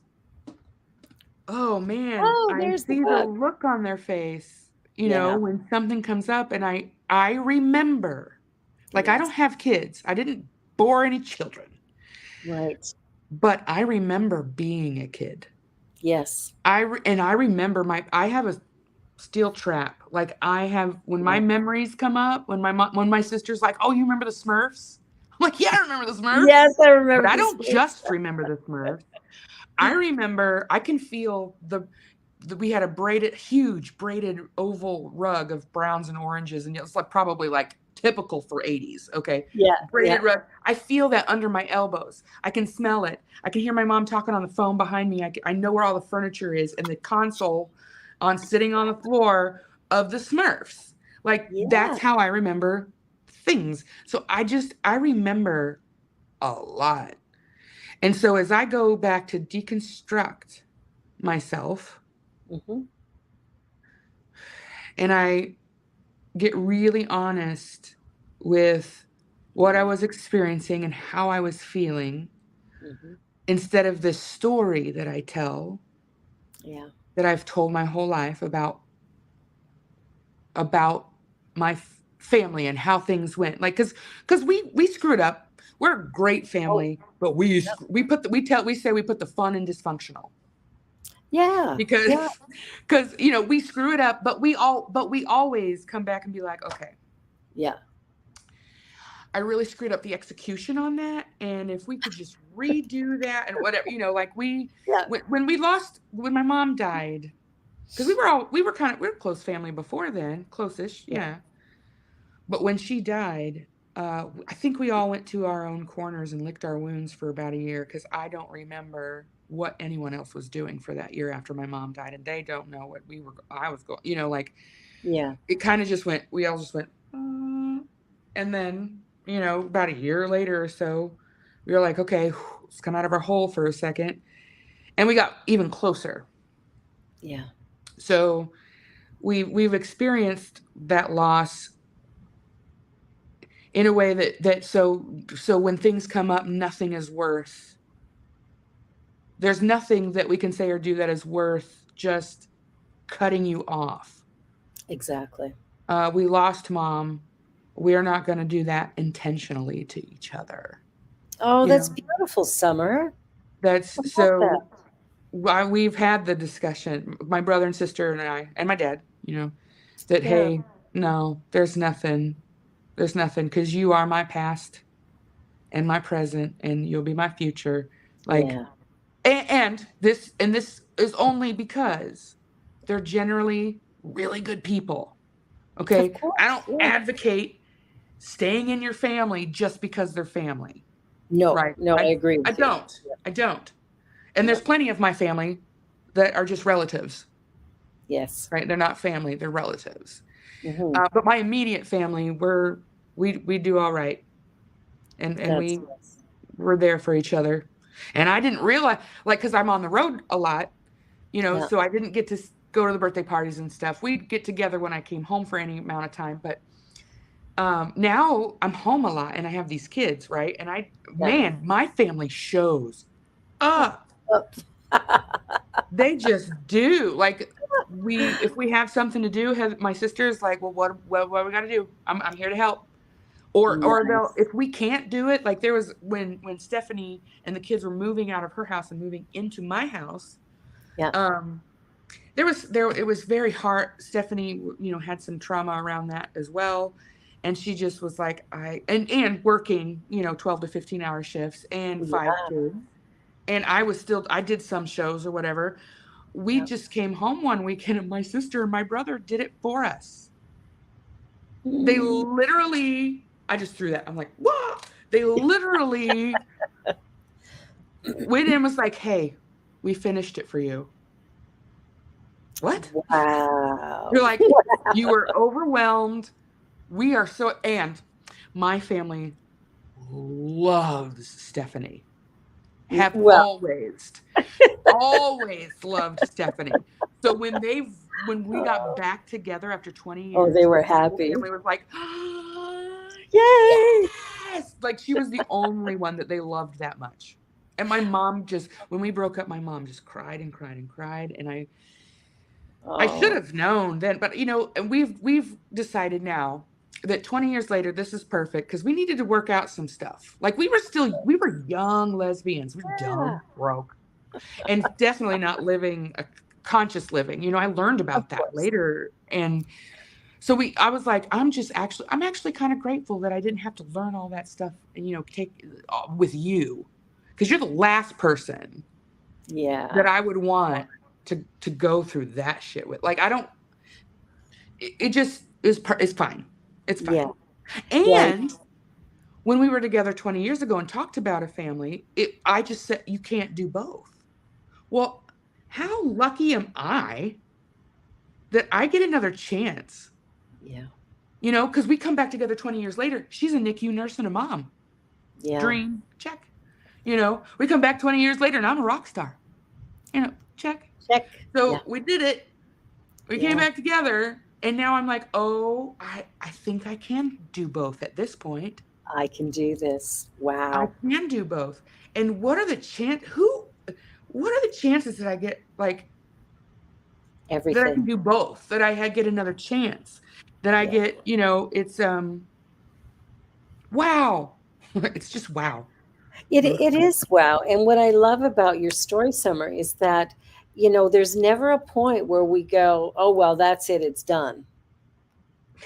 B: oh man,
A: Oh,
B: I
A: there's the
B: see the
A: book.
B: look on their face,
A: Yeah.
B: when something comes up, and I remember, like I
A: Yes.
B: don't have kids, I didn't bore any children,
A: Right.
B: but I remember being a kid.
A: Yes.
B: And I remember I have a steel trap. Like I have when my
A: Yeah.
B: memories come up, when my sister's like, "Oh, you remember the Smurfs?" I'm like, "Yeah, I remember the Smurfs."
A: Yes, I
B: But
A: remember
B: I
A: this.
B: don't just remember the Smurfs. I remember I can feel we had a huge braided oval rug of browns and oranges, and it's like probably like typical for 80s. Okay.
A: Yeah. Yeah.
B: Braided rug. I feel that under my elbows. I can smell it. I can hear my mom talking on the phone behind me. I know where all the furniture is and the console sitting on the floor of the Smurfs. Like
A: Yeah.
B: that's how I remember things. So I remember a lot. And so as I go back to deconstruct myself
A: Hmm.
B: and I get really honest with what I was experiencing and how I was feeling,
A: Hmm.
B: instead of this story that I tell,
A: Yeah.
B: that I've told my whole life about my family and how things went. Like cuz we screwed up. We're a great
A: Oh,
B: family, but we say we put the fun in dysfunctional.
A: yeah.
B: Because
A: Yeah.
B: we screw it up, but we always come back and be like, okay,
A: Yeah.
B: I really screwed up the execution on that, and if we could just redo that and whatever, like
A: Yeah.
B: when my mom died, because we were a close family before then, close-ish,
A: Yeah.
B: yeah. But when she died, I think we all went to our own corners and licked our wounds for about a year because I don't remember what anyone else was doing for that year after my mom died, and they don't know what I was going, like
A: Yeah.
B: it kind of just went. We all just went, and then about a year later or so, we were like, okay, let's come out of our hole for a second, and we got even closer.
A: Yeah.
B: So we've experienced that loss in a way that when things come up, there's nothing that we can say or do that is worth just cutting you off.
A: Exactly.
B: We lost mom. We are not going to do that intentionally to each other.
A: Oh,
B: You
A: that's
B: know,
A: beautiful, Summer. I
B: that's
A: love that.
B: so we've had the discussion, my brother and sister and I, and my dad, that,
A: Yeah.
B: hey, no, there's nothing because you are my past and my present and you'll be my future. Like,
A: Yeah.
B: and this is only because they're generally really good people.
A: Of
B: Okay. I
A: course.
B: don't
A: Yeah.
B: advocate staying in your family just because they're family.
A: No,
B: right?
A: no, I agree
B: I
A: with you.
B: don't. I don't. And there's plenty of my family that are just relatives,
A: Yes.
B: right? They're not family, they're relatives.
A: Hmm.
B: But my immediate family, we do all right, and
A: That's nice.
B: we're there for each other. And I didn't realize, like, because I'm on the road a lot,
A: Yeah.
B: so I didn't get to go to the birthday parties and stuff. We'd get together when I came home for any amount of time, but now I'm home a lot and I have these kids, right? And
A: Yeah.
B: man, my family shows up. They just do. Like if we have something to do, my sister's like, well, what we got to do? I'm here to help. Or they'll,
A: Nice.
B: if we can't do it, like there was when Stephanie and the kids were moving out of her house and moving into my house.
A: Yeah.
B: It was very hard. Stephanie, had some trauma around that as well. And she just was like, and working, 12 to 15 hour shifts and 5
A: Yeah.
B: kids. And I did some shows or whatever. We
A: Yeah.
B: just came home one weekend and my sister and my brother did it for us. They
A: Mm.
B: literally, I just threw that. I'm like, whoa. They literally went in and was like, hey, we finished it for you. What?
A: Wow.
B: You're like, you were overwhelmed. We are and my family loves Stephanie. Have
A: Well,
B: always loved Stephanie. So when we got back together after 20
A: oh,
B: years,
A: they were
B: the whole
A: happy.
B: family was like,
A: Yay.
B: yes! Like she was the only one that they loved that much. And my mom when we broke up, my mom just cried and cried and cried. And I should
A: Oh,
B: have known then, but and we've decided now that 20 years later, this is perfect because we needed to work out some stuff. Like we were young lesbians. We were
A: yeah.
B: dumb, broke, and definitely not living a conscious living. I learned
A: Of
B: about that
A: course.
B: later. And so I was like, I'm actually kind of grateful that I didn't have to learn all that stuff and, take with you because you're the last person
A: Yeah.
B: that I would want to go through that shit with. Like, I don't, it just it's fine. It's fine.
A: Yeah. Yeah.
B: And when we were together 20 years ago and talked about a family, I just said, you can't do both. Well, how lucky am I that I get another chance?
A: Yeah.
B: Because we come back together 20 years later. She's a NICU nurse and a mom.
A: Yeah.
B: Dream, check. We come back 20 years later and I'm a rock star. Check.
A: Check.
B: So
A: Yeah.
B: we did it. We came back together. And now I'm like, oh, I think I can do both at this point.
A: I can do this.
B: I
A: Wow.
B: can do both. And what are the chances that I get like that I can
A: Everything.
B: do both, that I get another chance, that I get, it's wow. It's just wow.
A: It is wow. And what I love about your story, Summer, is that, there's never a point where we go, oh, well, that's it, it's done.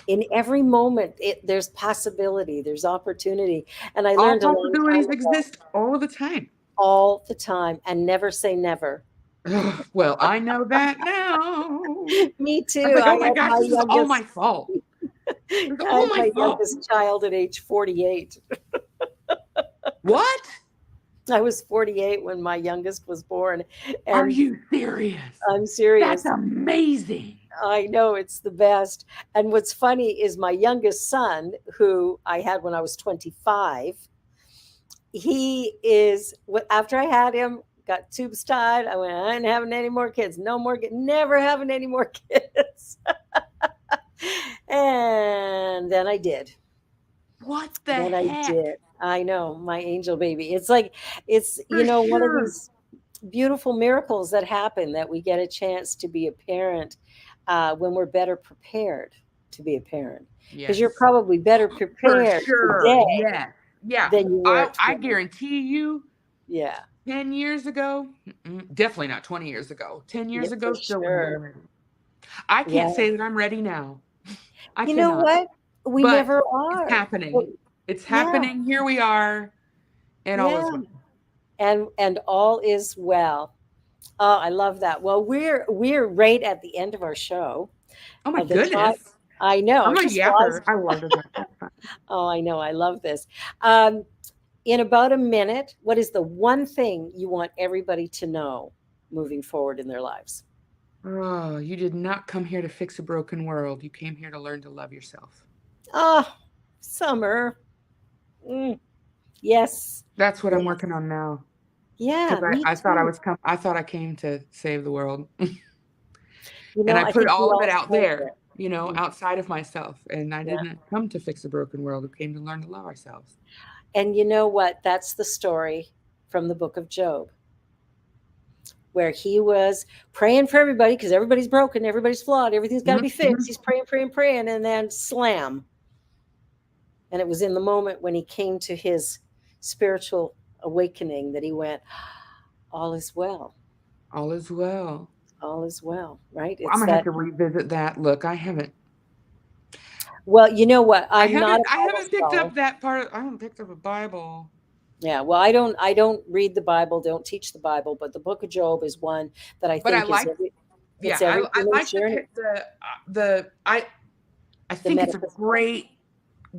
A: In every moment, there's possibility, there's opportunity. And I
B: All
A: learned a long
B: possibilities
A: time ago,
B: exist all of the time.
A: all the time, and never say never.
B: Well, I know that now.
A: Me too.
B: I was like, oh
A: I
B: my
A: had
B: gosh,
A: my
B: this is all my
A: youngest,
B: fault. This is
A: I
B: all
A: had
B: my
A: my
B: fault.
A: youngest child at age 48.
B: What?
A: I was 48 when my youngest was born.
B: Are
A: And
B: you serious?
A: I'm serious.
B: That's amazing.
A: I know, it's the best. And what's funny is my youngest son, who I had when I was 25, he is, after I had him, got tubes tied. I went, I ain't having any more kids. No more, never having any more kids. And then I did.
B: What the
A: Then
B: heck?
A: I did. I know, my angel baby. It's like, it's,
B: For
A: one of
B: sure.
A: these beautiful miracles that happen, that we get a chance to be a parent when we're better prepared to be a parent. Because you're
B: Yes.
A: probably better
B: For
A: prepared
B: sure.
A: today
B: Yeah.
A: than you were at
B: I
A: 20.
B: guarantee you,
A: Yeah.
B: 10 years ago, definitely not 20 years ago. 10 years
A: Yeah,
B: ago,
A: for
B: still wouldn't have been
A: sure.
B: ready. I
A: Yeah.
B: can't say that I'm ready now. I
A: You know
B: cannot.
A: what? We
B: But
A: never
B: it's
A: are.
B: happening. It's
A: Yeah.
B: happening. Here we are. And all is
A: Yeah.
B: well.
A: And all is well. Oh, I love that. Well, we're right at the end of our show.
B: Oh my
A: The time,
B: goodness.
A: I know.
B: I'm
A: It
B: a
A: just flies.
B: yapper. I love to talk.
A: Oh, I know. I love this. in about a minute, what is the one thing you want everybody to know moving forward in their lives?
B: Oh, you did not come here to fix a broken world. You came here to learn to love yourself.
A: Ah, Summer. Mm, yes.
B: That's what I'm
A: Yes.
B: working on now.
A: Yeah,
B: Because
A: me
B: I thought
A: too.
B: I thought I came to save the world.
A: You
B: And
A: know,
B: I
A: I
B: put
A: think we
B: all of
A: all
B: it out
A: deserve
B: there,
A: it. Mm,
B: outside of myself. And I
A: yeah.
B: didn't come to fix a broken world. We came to learn to love ourselves.
A: And you know what? That's the story from the book of Job, where he was praying for everybody because everybody's broken, everybody's flawed, everything's got to be fixed.
B: Mhm.
A: He's praying, praying, praying, and then slam. And it was in the moment when he came to his spiritual awakening that he went, all is well.
B: All is well.
A: All is well, right?
B: Well, I'm
A: It's
B: gonna have
A: that.
B: to revisit that. Look, I haven't
A: Well, you know what?
B: I
A: I'm not
B: haven't
A: a
B: I
A: Bible
B: haven't picked
A: scholar.
B: up that part I haven't picked up a Bible.
A: Yeah, well, I don't read the Bible, don't teach the Bible, but the book of Job is one that I
B: But I
A: think is
B: like
A: it's
B: yeah,
A: every
B: I
A: human's
B: like
A: journey,
B: the I
A: the
B: think it's a
A: metaphysical.
B: great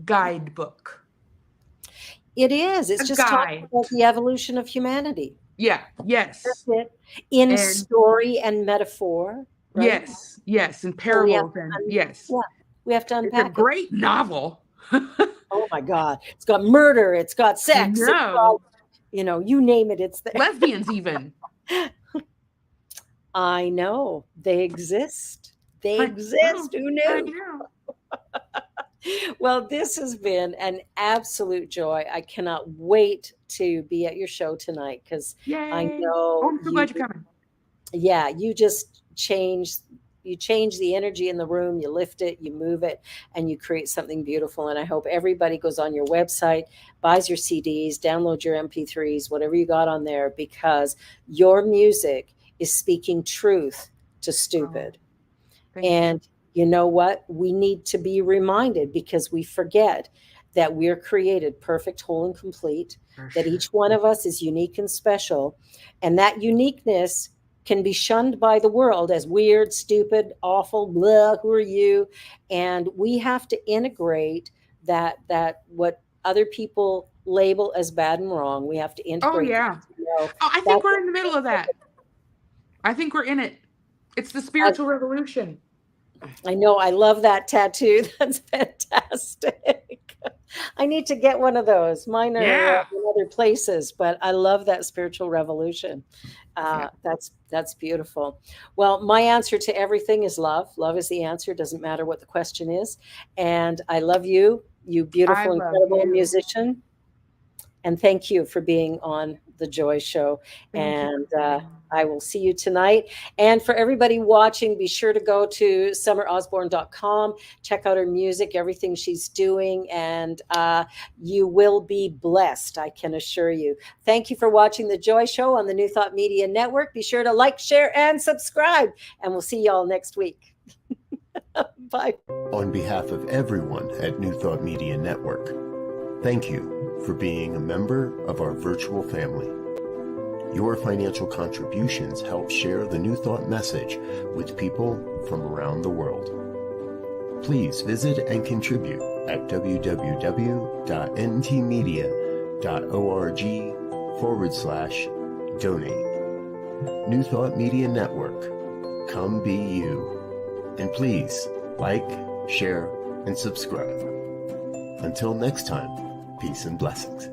B: guidebook.
A: It is.
B: A
A: It's just talking
B: guide.
A: about the evolution of humanity.
B: Yeah,
A: That's
B: yes.
A: it. In
B: And
A: story and metaphor, right?
B: yes, and
A: So we have
B: parables
A: to
B: and yes.
A: yeah, we have to
B: It's a
A: unpack it.
B: great novel.
A: Oh my God. It's got murder, it's got
B: I
A: sex, it's got,
B: know.
A: you name it, it's there.
B: Lesbians even.
A: I know. They exist. They
B: I know.
A: exist. Who
B: I
A: knew?
B: know.
A: Well, this has been an absolute joy. I cannot wait to be at your show tonight because I
B: Yay. Oh,
A: know
B: I'm so
A: you,
B: glad you're coming.
A: yeah, you just change the energy in the room, you lift it, you move it, and you create something beautiful. And I hope everybody goes on your website, buys your CDs, download your MP3s, whatever you got on there, because your music is speaking truth to
B: Oh,
A: stupid.
B: thank you.
A: And you know what? We need to be reminded because we forget that we're created perfect, whole, and complete,
B: For
A: that
B: sure.
A: each one of us is unique and special. And that uniqueness can be shunned by the world as weird, stupid, awful, blah, who are you? And we have to integrate that what other people label as bad and wrong. We have to
B: Oh
A: integrate that.
B: yeah. Oh, I think
A: That's
B: we're in the middle of that. I think we're in it. It's the
A: I,
B: spiritual revolution.
A: I know. I love that tattoo. That's fantastic. I need to get one of those. Mine are
B: Yeah.
A: in other places, but I love that spiritual revolution.
B: Yeah.
A: That's beautiful. Well, my answer to everything is love. Love is the answer. Doesn't matter what the question is. And I love you, you
B: I
A: beautiful,
B: love
A: incredible
B: you.
A: musician. And thank you for being on the Joy Show.
B: Thank you for
A: And
B: having me.
A: I will see you tonight. And for everybody watching, be sure to go to summerosborne.com, check out her music, everything she's doing, and you will be blessed, I can assure you. Thank you for watching the Joy Show on the New Thought Media Network. Be sure to like, share, and subscribe. And we'll see y'all next week. Bye.
D: On behalf of everyone at New Thought Media Network, thank you for being a member of our virtual family. Your financial contributions help share the New Thought message with people from around the world. Please visit and contribute at www.ntmedia.org/donate. New Thought Media Network, come be you. And please like, share, and subscribe. Until next time, peace and blessings.